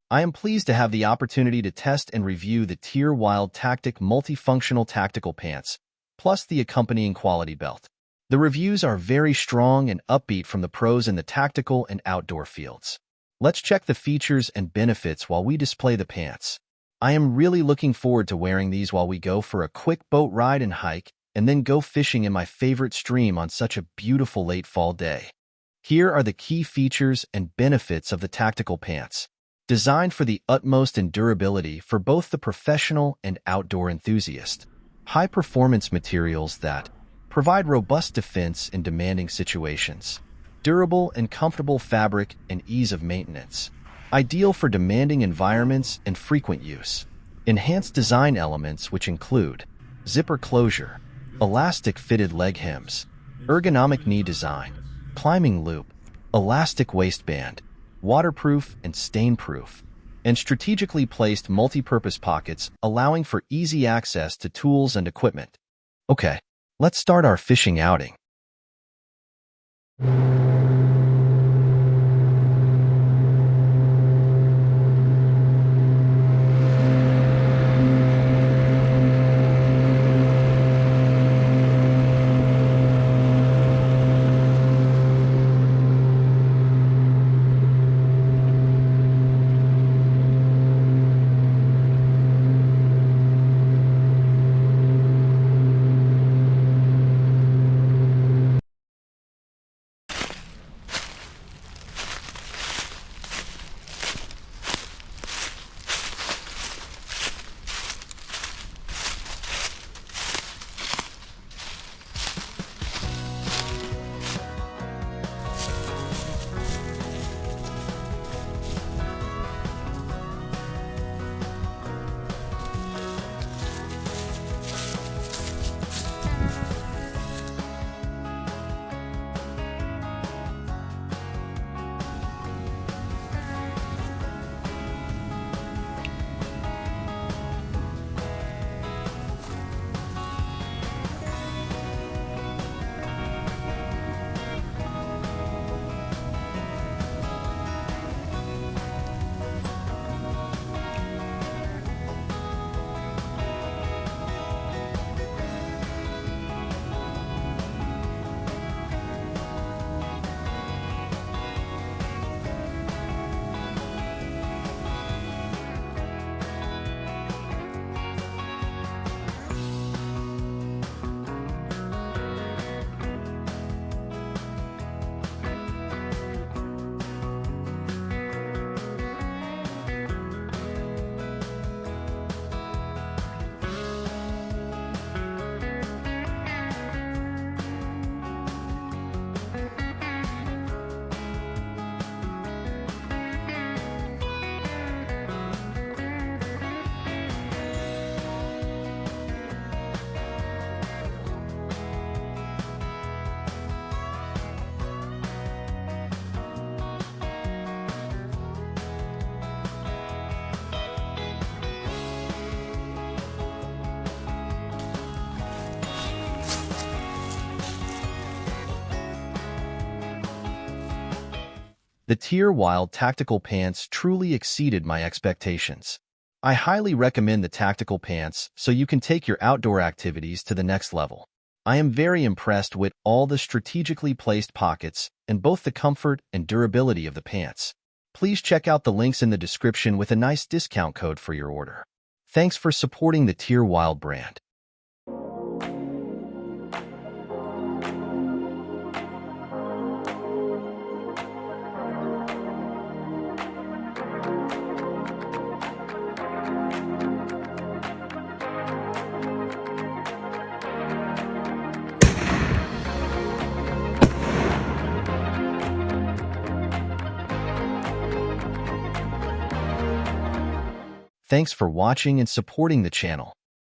I am pleased to have the opportunity to test and review the TearWild Tactic Multifunctional Tactical Pants, plus the accompanying quality belt. The reviews are very strong and upbeat from the pros in the tactical and outdoor fields. Let's check the features and benefits while we display the pants. I am really looking forward to wearing these while we go for a quick boat ride and hike, and then go fishing in my favorite stream on such a beautiful late fall day. Here are the key features and benefits of the tactical pants. Designed for the utmost in durability for both the professional and outdoor enthusiast. High-performance materials that provide robust defense in demanding situations. Durable and comfortable fabric and ease of maintenance. Ideal for demanding environments and frequent use. Enhanced design elements which include zipper closure, elastic fitted leg hems, ergonomic knee design, climbing loop, elastic waistband, waterproof and stain-proof, and strategically placed multi-purpose pockets allowing for easy access to tools and equipment. Okay, let's start our fishing outing. The TearWild tactical pants truly exceeded my expectations. I highly recommend the tactical pants so you can take your outdoor activities to the next level. I am very impressed with all the strategically placed pockets and both the comfort and durability of the pants. Please check out the links in the description with a nice discount code for your order. Thanks for supporting the TearWild brand. Thanks for watching and supporting the channel.